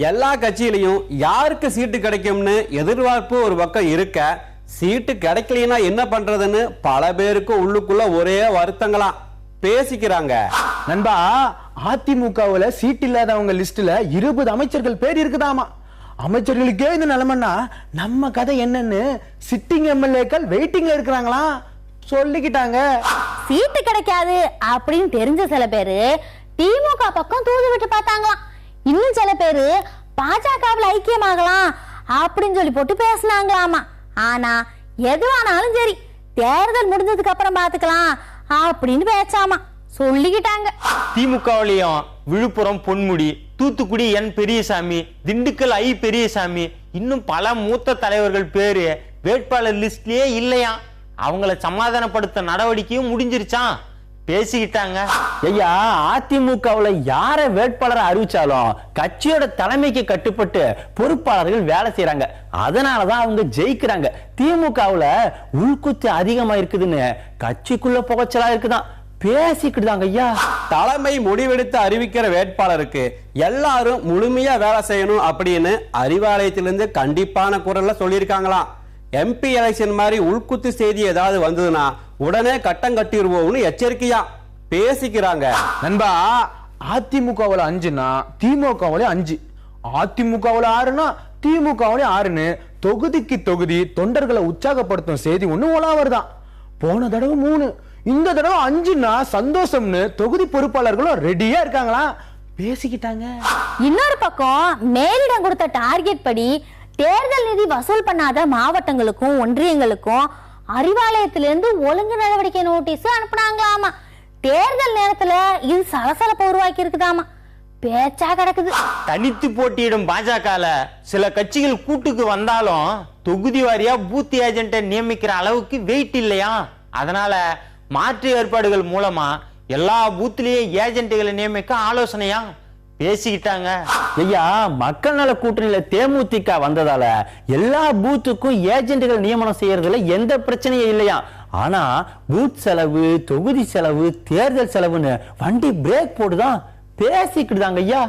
எல்லா கட்சியிலையும் யாருக்கு சீட்டு கிடைக்கும்னு எதிர்பார்ப்பு ஒரு பக்கம் இருக்க, சீட்டு கிடைக்கலனா என்ன பண்றதுன்னு பல பேருக்கு உள்ளுக்குள்ள ஒரே வருத்தங்களாம் பேசிக்கிறாங்க. நண்பா, அதிமுகவுல சீட் இல்லாதவங்க லிஸ்ட்ல 20 அமைச்சர்கள் பேர் இருக்குதாமா. அமைச்சர்களுக்கே இந்த நிலைமைன்னா நம்ம கதை என்னன்னு சிட்டிங் எம்எல்ஏக்கள் வெயிட்டிங்ல இருக்கிறாங்களா சொல்லிக்கிட்டாங்க. சீட்டு கிடைக்காது அப்படின்னு தெரிஞ்ச சில பேரு திமுக பக்கம் தூது விட்டு பார்த்தாங்களாம். இன்னும் சில பேரு பாஜகவில் ஐக்கியமாகலாம் அப்படின்னு சொல்லி போட்டு பேசினாங்களாமா. ஆனா எதுவானாலும் சரி, தேர்தல் முடிஞ்சதுக்கு அப்புறம் பாத்துக்கலாம் அப்படின்னு பேசாமா சொல்லிக்கிட்டாங்க. திமுகவிலையும் விழுப்புரம் பொன்முடி, தூத்துக்குடி என் பெரியசாமி, திண்டுக்கல் ஐ பெரியசாமி, இன்னும் பல மூத்த தலைவர்கள் பேரு வேட்பாளர் லிஸ்ட்லயே இல்லையா. அவங்கள சமாதானப்படுத்த நடவடிக்கையும் முடிஞ்சிருச்சான் பேசிக்கிட்டாங்க. ஐயா, அதிமுகவுல யார வேட்பாளரை அறிவிச்சாலும் கட்சியோட தலைமைக்கு கட்டுப்பட்டு பொறுப்பாளர்கள் வேலை செய்யறாங்க. அதனாலதான் அவங்க ஜெயிக்கிறாங்க. திமுகவுல உள்குத்து அதிகமா இருக்குதுன்னு கட்சிக்குள்ள புகைச்சலா இருக்குதான் பேசிக்கிட்டுதாங்க. ஐயா, தலைமை முடிவெடுத்து அறிவிக்கிற வேட்பாளருக்கு எல்லாரும் முழுமையா வேலை செய்யணும் அப்படின்னு அறிவாலயத்திலிருந்து கண்டிப்பான குரல்ல சொல்லியிருக்காங்களாம். எம்பி எலெக்ஷன் மாதிரி உள்குத்து செய்தி ஏதாவது வந்ததுன்னா உடனே கட்டம் கட்டிடுவோம்னு எச்சரிக்கையா பேசிக்கிறாங்க. நண்பா, அதிமுகவுல 5னா திமுகவுல 5, அதிமுகவுல 6னா திமுகவுல 6ன்னு தொகுதிக்கு தொகுதி தொண்டர்களை உற்சாகப்படுத்தும் செய்தி ஒண்ணு உலாவதுதான். போன தடவை 3, இந்த தடவை 5னா சந்தோஷம்னு தொகுதி பொறுப்பாளர்களும் ரெடியா இருக்காங்களா பேசிக்கிட்டாங்க. இன்னொரு பக்கம் மேலிடம் கொடுத்த டார்கெட் படி தேர்தல் நிதி வசூல் பண்ணாத மாவட்டங்களுக்கும் ஒன்றியங்களுக்கும் அறிவாலயத்திலிருந்து ஒழுங்கு நடவடிக்கை நோட்டீஸ் அனுப்புனாங்களாமா. தேர்தல் நேரத்துல இது சலசலப்பை உருவாக்கி இருக்குதாமா. பேச்சா கிடக்குது. தனித்து போட்டியிடும் பாஜகல சில கட்சிகள் கூட்டுக்கு வந்தாலும் தொகுதி வாரியா பூத் ஏஜென்ட்டை நியமிக்கிற அளவுக்கு வெயிட் இல்லையா. அதனால மாற்று ஏற்பாடுகள் மூலமா எல்லா பூத்லயும் ஏஜென்ட்டுகளை நியமிக்க ஆலோசனையா பேசிக்கிட்டாங்க. ஐயா, மக்கள் நல கூட்டணியில தேமுதிக வந்ததால எல்லா பூத்துக்கும் ஏஜென்ட்கள் நியமனம் செய்யறதுல எந்த பிரச்சனையும் இல்லையா. ஆனா பூத் செலவு, தொகுதி செலவு, தேர்தல் செலவுன்னு வண்டி பிரேக் போட்டுதான் பேசிக்கிட்டுதாங்க. ஐயா,